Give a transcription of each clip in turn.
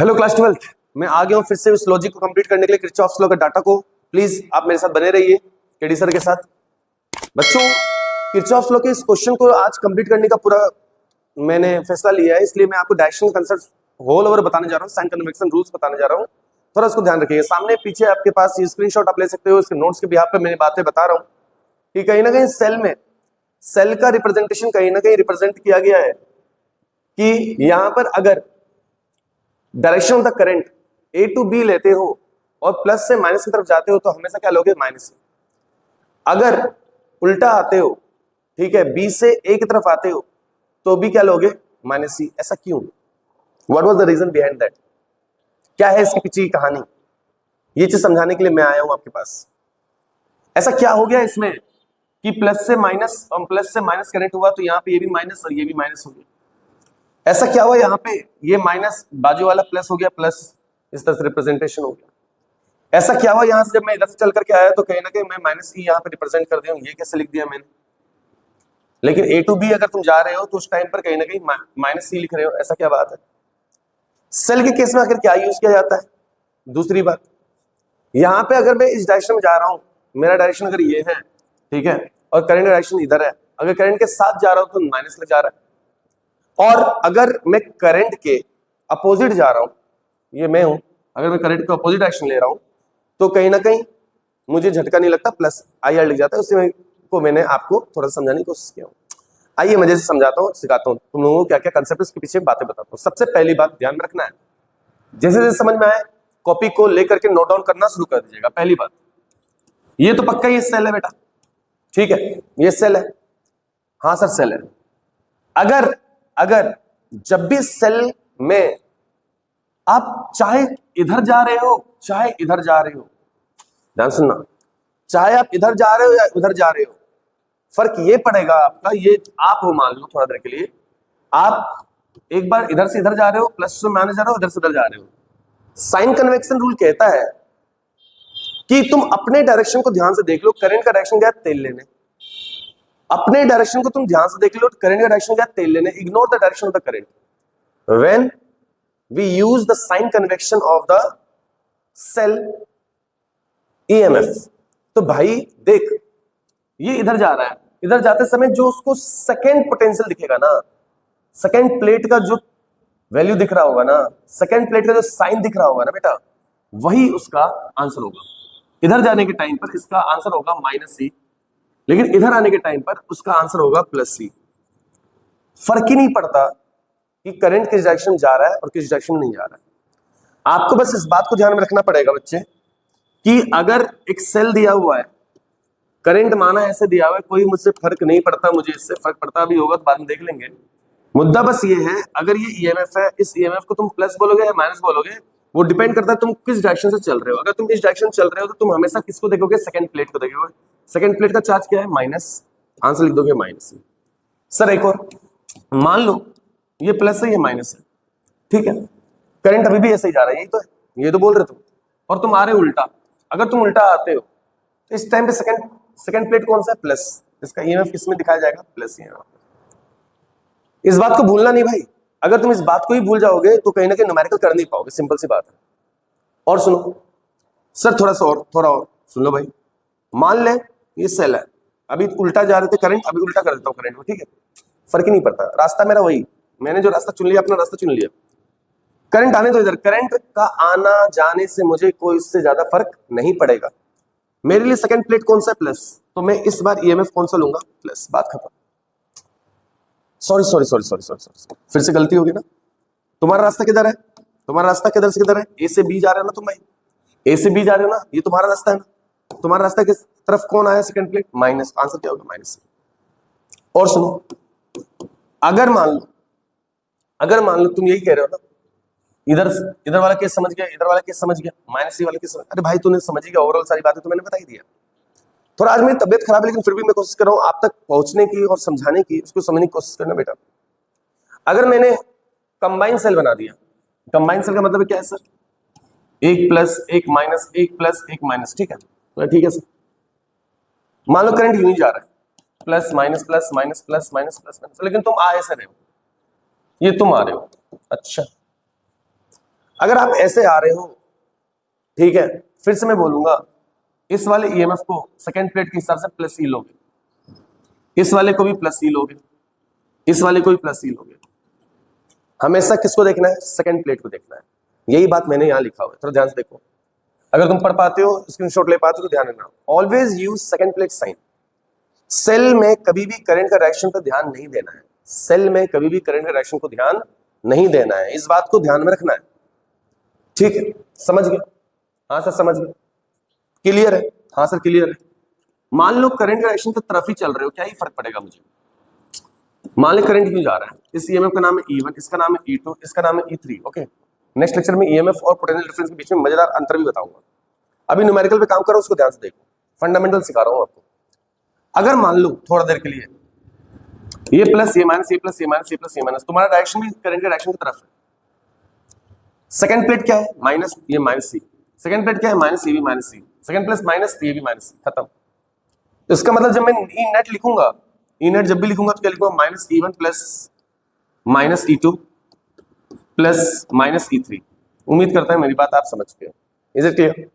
Hello class 12th, मैं आ गया हूँ फिर से इस लॉजिक को कंप्लीट करने के लिए किरचॉफ्स लॉ का डाटा को। प्लीज आप मेरे साथ बने रहिए केडी सर के साथ। बच्चों, किरचॉफ्स लॉ के इस क्वेश्चन को आज कंप्लीट करने का पूरा मैंने फैसला लिया है, इसलिए मैं आपको डायरेक्शन कंसेप्ट होल ओवर बताने जा रहा हूँ, साइन कन्वेक्शन रूल्स बताने जा रहा हूँ। थोड़ा इसको ध्यान रखिएगा। सामने पीछे आपके पास ये स्क्रीनशॉट आप ले सकते हो, इसके नोट्स के बिहाफ पे मैंने बातें बता रहा हूँ कि कहीं ना कहीं सेल में सेल का रिप्रेजेंटेशन कहीं ना कहीं रिप्रेजेंट किया गया है कि यहां पर अगर direction of the current a to b लेते हो और प्लस से माइनस की तरफ जाते हो तो हमेशा क्या लोगे? माइनस। अगर उल्टा आते हो, ठीक है, बी से ए की तरफ आते हो तो भी क्या लोगे? Minus c. ऐसा क्यों? What was the reason behind that? क्या है इसके पीछे की कहानी? ये चीज समझाने के लिए मैं आया हूं आपके पास। ऐसा क्या हो गया इसमें कि प्लस से माइनस करंट हुआ तो यहाँ पे ये भी माइनस और ये भी माइनस हो गया। ऐसा क्या हुआ यहाँ पे? ये माइनस बाजू वाला प्लस हो गया, प्लस इस तरह से रिप्रेजेंटेशन हो गया। ऐसा क्या हुआ यहाँ से जब मैं इधर से चल करके आया तो कहीं ना कहीं मैं माइनस ई यहाँ पे रिप्रेजेंट कर दिया हूँ। ये कैसे लिख दिया मैंने? लेकिन ए टू बी अगर तुम जा रहे हो तो उस टाइम पर कहीं ना कहीं माइनस सी लिख रहे हो। ऐसा क्या बात है? सेल के केस में आखिर क्या यूज किया जाता है? दूसरी बात, यहाँ पे अगर मैं इस डायरेक्शन में जा रहा हूँ, मेरा डायरेक्शन अगर ये है, ठीक है, और करंट डायरेक्शन इधर है, अगर करंट के साथ जा रहा हूं तो माइनस लग जा रहा है। और अगर मैं करंट के अपोजिट जा रहा हूं, ये मैं हूं, अगर मैं करंट के अपोजिट डायरेक्शन ले रहा हूं तो कहीं ना कहीं मुझे झटका नहीं लगता, प्लस आई आर लिख जाता है। उसी को मैंने आपको थोड़ा सा समझाने की कोशिश किया हूं। आइए मजे से समझाता हूं, सिखाता हूं तुम लोगों को क्या क्या कंसेप्ट इसके पीछे बातें बताता हूं। सबसे पहली बात ध्यान में रखना है, जैसे जैसे समझ में आए कॉपी को लेकर के नोट डाउन करना शुरू कर दीजिएगा। पहली बात, ये तो पक्का ये सेल है बेटा, ठीक है, ये सेल है। हाँ सर सेल है। अगर जब भी सेल में आप चाहे इधर जा रहे हो चाहे इधर जा रहे हो, ध्यान सुनना, चाहे आप इधर जा रहे हो या उधर जा रहे हो, फर्क ये पड़ेगा आपका, ये आप हो मान लो थोड़ा देर के लिए, आप एक बार इधर से इधर जा रहे हो, प्लस से माइनस जा रहे हो, इधर से उधर जा रहे हो। साइन कन्वेक्शन रूल कहता है कि तुम अपने डायरेक्शन को ध्यान से देख लो। करंट का डायरेक्शन क्या है? तेल लेने। अपने डायरेक्शन को तुम ध्यान से देख लो, करंट का डायरेक्शन क्या है? तेल लेने। Ignore the direction of the current when we use the sign convection of the cell EMF. तो भाई देख, ये इधर जा रहा है, इधर जाते समय जो उसको सेकेंड पोटेंशियल दिखेगा ना, सेकेंड प्लेट का जो वैल्यू दिख रहा होगा ना, सेकेंड प्लेट का जो साइन दिख रहा होगा ना बेटा, वही उसका आंसर होगा। इधर जाने के टाइम पर इसका आंसर होगा माइनस सी, लेकिन इधर आने के टाइम पर उसका आंसर होगा प्लस सी। फर्क ही नहीं पड़ता कि करंट किस डायरेक्शन जा रहा है और किस डायरेक्शन में नहीं जा रहा है। आपको बस इस बात को ध्यान में रखना पड़ेगा बच्चे कि अगर एक सेल दिया हुआ है, करंट माना ऐसे दिया हुआ है, कोई मुझसे फर्क नहीं पड़ता, मुझे इससे फर्क पड़ता भी होगा तो बाद में देख लेंगे। मुद्दा बस ये है, अगर ये ईएमएफ है, इस ईएमएफ को तुम प्लस बोलोगे या माइनस बोलोगे, वो डिपेंड करता है तुम किस डायरेक्शन से चल रहे हो। अगर तुम इस डायरेक्शन चल रहे हो तो तुम हमेशा किसको देखोगे? सेकंड प्लेट को देखोगे। सेकंड प्लेट का चार्ज क्या है? माइनस। आंसर लिख दोगे माइनस। सर एक और, मान लो ये प्लस है ये माइनस है, ठीक है, करंट अभी भी ऐसे ही जा रहा है, यही तो है, ये तो बोल रहे तुम, और तुम आ रहे हो उल्टा। अगर तुम उल्टा आते हो तो इस टाइम पे सेकंड प्लेट कौन सा है? प्लस। इसका ईएमएफ किसमें दिखाया जाएगा? Plus EMF. इस बात को भूलना नहीं भाई। अगर तुम इस बात को ही भूल जाओगे तो कहीं ना कहीं न्यूमेरिकल कर नहीं पाओगे, सिंपल सी बात है। और सुनो सर, थोड़ा और सुन लो भाई। मान ले ये सेल है, अभी उल्टा जा रहे थे करंट, अभी उल्टा कर देता हूं करंट को, ठीक है, फर्क ही नहीं पड़ता, रास्ता मेरा वही, मैंने जो रास्ता चुन लिया अपना रास्ता चुन लिया। करंट आने तो इधर, करंट का आना जाने से मुझे कोई इससे ज्यादा फर्क नहीं पड़ेगा। मेरे लिए सेकंड प्लेट कौन सा है? प्लस। तो मैं इस बार ईएमएफ कौन सा लूंगा? प्लस। बात खत्म। सॉरी, फिर से गलती होगी ना। तुम्हारा रास्ता किधर है? तुम्हारा रास्ता किधर से किधर है? ए से बी जा रहे हो ना तुम भाई, ए से बी जा रहे हो ना, ये तुम्हारा रास्ता है ना। तुम्हारा रास्ता किस तरफ कौन आया? Second plate. माइनस। आंसर क्या होगा? माइनस। और सुनो, अगर मान लो तुम यही कह रहे हो ना, इधर वाला केस समझ गया, इधर वाला केस समझ गया, माइनस सी वाला केस समझ, अरे भाई तूने समझ गया, ओवरऑल सारी बातें तो मैंने बता ही दिया। थोड़ा आज मेरी तबियत खराब है लेकिन फिर भी मैं कोशिश कर रहा हूं आप तक पहुंचने की और समझाने की, उसको समझने की कोशिश करना बेटा। अगर मैंने कंबाइन सेल बना दिया, कंबाइन सेल का मतलब क्या है सर? एक प्लस एक माइनस, एक प्लस एक माइनस, ठीक है, तो ठीक है सर। मान लो करंट यूं ही जा रहा है, plus minus plus minus plus minus plus minus, लेकिन तुम आ ऐसे रहे हो, ये तुम आ रहे हो। अच्छा, अगर आप ऐसे आ रहे हो, ठीक है, फिर से मैं बोलूंगा, इस वाले ईएमएफ को सेकंड प्लेट के हिसाब से प्लस ई लोगे, इस वाले को भी प्लस ई लोगे, इस वाले को भी प्लस ई लोगे। हमेशा किसको देखना है? सेकंड प्लेट को देखना है। यही बात मैंने यहां लिखा हुआ है, थोड़ा ध्यान से देखो। अगर तुम पढ़ पाते हो, स्क्रीनशॉट ले पाते हो तो ध्यान रखना, always use second plate sign. Cell में कभी भी करंट का डायरेक्शन पर ध्यान नहीं देना है, सेल में कभी भी करंट का डायरेक्शन को ध्यान नहीं देना है, इस बात को ध्यान में रखना है, ठीक है? समझ गए? हाँ सर समझ गए, क्लियर है? हाँ सर क्लियर है। मान लो करंट का डायरेक्शन की तरफ ही चल रहे हो, क्या ही फर्क पड़ेगा मुझे? मान लो करंट क्यों जा रहा है, इस ईएमएफ का नाम है E1, इसका नाम है E2, इसका नाम है E3। ओके, नेक्स्ट लेक्चर में ईएमएफ और पोटेंशियल डिफरेंस के बीच में मजेदार अंतर भी बताऊंगा। अभी न्यूमेरिकल पे काम करो, उसको ध्यान से देखो, फंडामेंटल सिखा रहा हूं आपको। अगर मान लो थोड़ा देर के लिए ये प्लस ये माइनस, ये प्लस ये माइनस, ये प्लस ये माइनस, तुम्हारा डायरेक्शन भी करंट के डायरेक्शन की तरफ है। सेकंड प्लेट क्या है? माइनस, ये माइनस सी। सेकंड प्लेट क्या है? माइनस, ये भी माइनस सी। सेकंड प्लस माइनस, ये भी माइनस सी, खत्म। तो इसका मतलब जब मैं ई नेट लिखूंगा, ई नेट जब भी लिखूंगा तो क्या लिखूंगा? Minus E1 plus minus E2 plus minus E3। उम्मीद करता है मेरी बात आप समझ गए। Is it clear?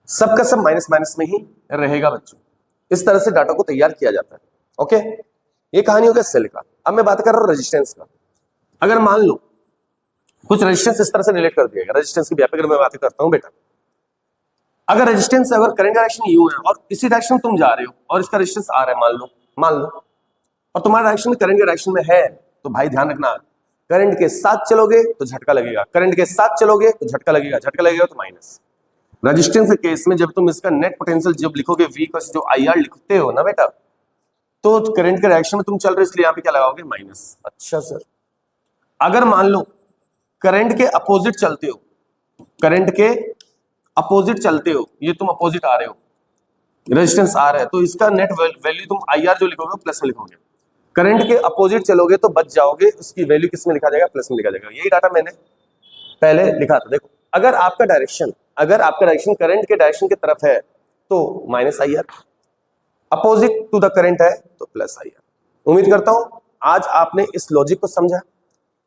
सबका सब माइनस माइनस में ही रहेगा बच्चों, इस तरह से डाटा को तैयार किया जाता है। ओके, ये कहानी हो गया सेल का। अब मैं बात कर रहा हूं रेजिस्टेंस का। अगर मान लो कुछ रेजिस्टेंस इस तरह से रिलेट कर दिया गया, रेजिस्टेंस की व्यापक मैं बात करता हूं बेटा। अगर रेजिस्टेंस, अगर करंट डायरेक्शन यूं है और इसी डायरेक्शन में तुम जा रहे हो और इसका रेजिस्टेंस आ रहा है, मान लो, और तुम्हारा डायरेक्शन भी करंट के डायरेक्शन में है, तो भाई ध्यान रखना, करंट के साथ चलोगे तो झटका लगेगा, करंट के साथ चलोगे तो झटका लगेगा, झटका लगेगा तो माइनस। रेजिस्टेंस के केस में जब तुम इसका नेट पोटेंशियल जब लिखोगे V का जो IR लिखते हो ना बेटा, तो करंट के डायरेक्शन में तुम चल रहे हो, इसलिए यहां पे क्या लगाओगे? माइनस। अच्छा सर, अगर मान लो करंट के अपोजिट चलते हो, करंट के अपोजिट चलते हो, ये तुम अपोजिट आ रहे हो, रेजिस्टेंस आ रहा है, तो इसका नेट वैल्यू तुम IR जो लिखोगे प्लस में लिखोगे। करंट के अपोजिट चलोगे तो बच जाओगे, उसकी वैल्यू किस में लिखा जाएगा? प्लस में लिखा जाएगा। यही डाटा मैंने पहले लिखा था। देखो, अगर आपका डायरेक्शन करंट के डायरेक्शन की तरफ है तो minus IR, opposite to the current है तो प्लस IR। उम्मीद करता हूं आज आपने इस लॉजिक को समझा।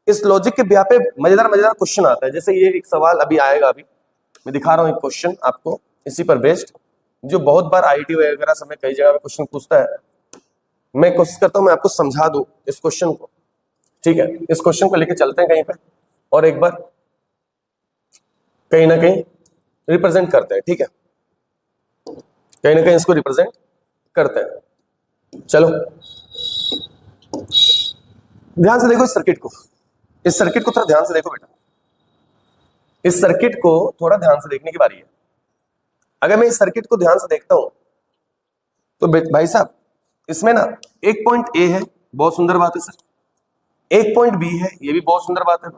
इस लॉजिक के ब्याह पे मजेदार क्वेश्चन आता है, जैसे ये एक सवाल अभी आएगा, अभी मैं दिखा रहा हूं एक क्वेश्चन आपको इसी पर बेस्ड, जो बहुत बार IIT वगैरह समय कई जगह पे क्वेश्चन पूछता है। मैं कोशिश करता हूं मैं आपको समझा दूं इस क्वेश्चन को, ठीक है? इस क्वेश्चन को लेके चलते हैं कहीं पे और एक बार कहीं ना कहीं रिप्रेजेंट करते हैं, ठीक है? कहीं ना कहीं इसको रिप्रेजेंट करते हैं। चलो ध्यान से देखो इस सर्किट को, इस सर्किट को थोड़ा ध्यान से देखो बेटा, इस सर्किट को थोड़ा ध्यान से देखने की बारी है। अगर मैं इस सर्किट को ध्यान से देखता हूं तो भाई साहब इसमें ना एक पॉइंट ए है, बहुत सुंदर बात है सर, एक पॉइंट बी है, ये भी बहुत सुंदर बात है।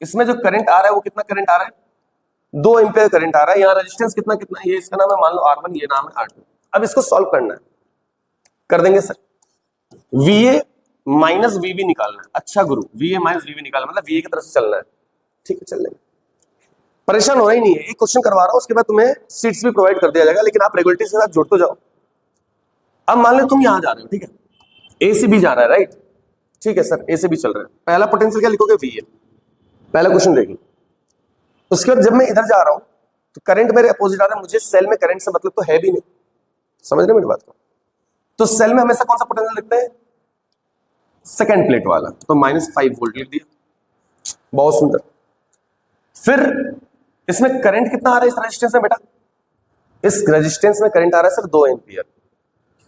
इसमें जो करंट आ रहा है वो कितना करंट आ रहा है? 2 एम्पियर करंट आ रहा है। यहाँ रेजिस्टेंस कितना कितना, ये इसका नाम है मान लो R1, ये नाम है R2। अब इसको सॉल्व करना है, कर देंगे सर। VA माइनस VB निकालना है। अच्छा गुरु, VA माइनस VB निकालना मतलब VA की तरफ से चलना है, ठीक है? चल लेंगे, परेशान होना ही नहीं है। एक क्वेश्चन करवा रहा हूं, उसके बाद तुम्हें सीट्स भी प्रोवाइड कर दिया जाएगा, लेकिन आप रेगुलरिटी के साथ जुड़ते जाओ। अब मान लो तुम यहां जा रहे हो, ठीक है? A से B जा रहा है, राइट? ठीक है सर, A से B चल रहा है। पहला पोटेंशियल क्या लिखोगे? VA। पहला क्वेश्चन देखिए। उसके बाद जब मैं इधर जा रहा हूं तो करंट मेरे अपोजिट आ रहा है, मुझे सेल में करंट से मतलब तो है भी नहीं, समझ रहे मेरी बात को? तो सेल में हमेशा कौन सा पोटेंशियल लिखते हैं? सेकंड प्लेट वाला, तो -5 वोल्ट लिख दिया, बहुत सुंदर। फिर इसमें करंट कितना आ रहा है इस रेजिस्टेंस में बेटा? इस रेजिस्टेंस में करंट आ रहा है सर 2 एम्पियर,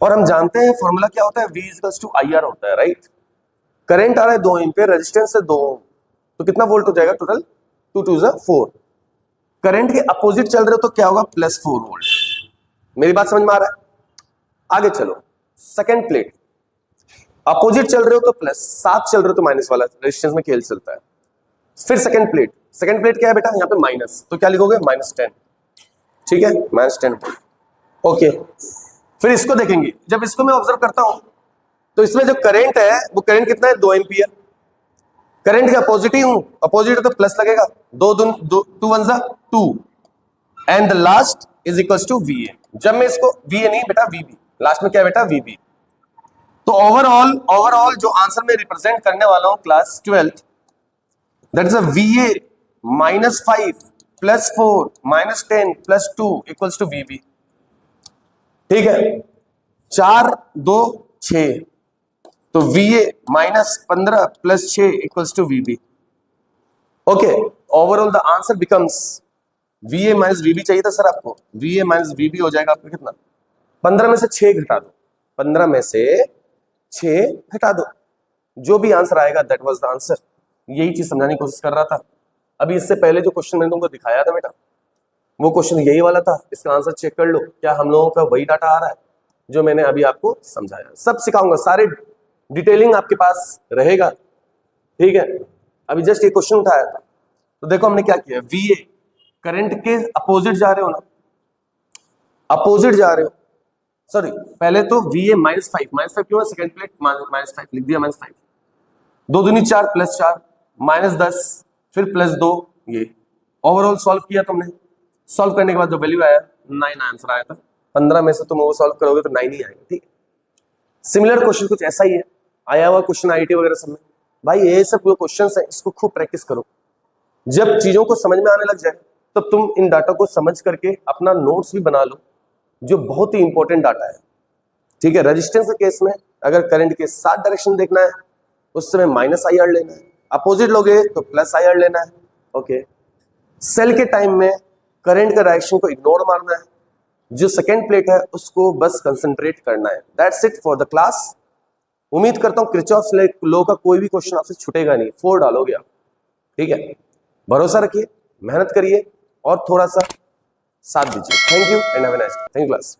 और हम जानते हैं फॉर्मूला क्या होता है? V = IR होता है, राइट? करंट आ रहा है 2 एम्पियर, रेजिस्टेंस से 2 ओम, तो कितना वोल्ट हो जाएगा टोटल? 2 2 4। करंट के अपोजिट चल रहे हो तो क्या होगा? +4 वोल्ट। मेरी बात समझ में आ रहा है? आगे चलो, सेकंड प्लेट, अपोजिट चल रहे हो तो प्लस, साथ चल रहे हो तो माइनस वाला रेजिस्टेंस में खेल चलता है। फिर सेकंड प्लेट क्या है बेटा? यहाँ पे माइनस, तो क्या लिखोगे? -10, ठीक है? -10 वोल्ट। ओके, फिर इसको देखेंगे। जब इसको मैं ऑब्जर्व करता हूं तो इसमें जो करंट है वो करंट कितना है? 2 एम्पियर। करंट के अपोजिट ही हूं, अपोजिट है तो प्लस लगेगा, 2 2 1 2, and the last is equal to VA। जब मैं इसको VA नहीं बेटा VB, लास्ट में क्या है बेटा? VB। तो ओवरऑल जो आंसर में रिप्रेजेंट करने वाला हूं class 12th, that is a VA -5 + 4 -10 + 2 equals to VB। ठीक है, 4 2 6, तो VA -15 + 6 equals to VB। Okay, overall the answer becomes VA - VB चाहिए था सर आपको, VA - VB हो जाएगा आपका कितना, 15 में से 6 घटा दो, 15 में से 6 घटा दो, जो भी आंसर आएगा दैट वाज द आंसर। यही चीज समझाने की कोशिश कर रहा था। अभी इससे पहले जो क्वेश्चन मैंने तुमको दिखाया था बेटा, वो क्वेश्चन यही वाला था। इसका आंसर चेक कर लो, क्या हम लोगों का वही डाटा आ रहा है जो मैंने अभी आपको समझाया। सब सिखाऊंगा, सारे डिटेलिंग आपके पास रहेगा। ठीक है, अभी जस्ट ये क्वेश्चन उठाया था, तो देखो हमने क्या किया, VA करंट के अपोजिट जा रहे हो ना, अपोजिट जा रहे हो, सॉरी पहले तो VA -5 क्यों है, सेकंड प्लेट -5 लिख दिया, -5, 2 दूनी 4 + 4 -10 फिर +2, ये ओवरऑल सॉल्व किया तुमने। सॉल्व करने के बाद जो वैल्यू आया 9 आंसर आया था। 15 में से तुम वो सॉल्व करोगे तो 9 ही आएगा। ठीक है, सिमिलर क्वेश्चन कुछ ऐसा ही है, आया हुआ क्वेश्चन IIT वगैरह सब में। भाई ये सब जो क्वेश्चन है इसको खूब प्रैक्टिस करो, जब चीजों को समझ में आने लग जाए तब तुम इन डाटा को समझ करके अपना नोट्स भी बना लो, जो बहुत ही इंपॉर्टेंट डाटा है। ठीक है, रेजिस्टेंस के केस में अगर करंट के साथ डायरेक्शन देखना है उस समय -IR लेना है, अपोजिट लोगे तो +IR लेना है। ओके, सेल के टाइम में करंट का डायरेक्शन को इग्नोर मारना है, जो सेकेंड प्लेट है उसको बस कंसंट्रेट करना है। That's it for the class. उम्मीद करता हूं किरचॉफ लॉ का कोई भी क्वेश्चन आपसे छूटेगा नहीं, 4 डालोगे आप। ठीक है, भरोसा रखिए, मेहनत करिए और थोड़ा सा साथ दीजिए। Thank you and have a nice day. Thank you class.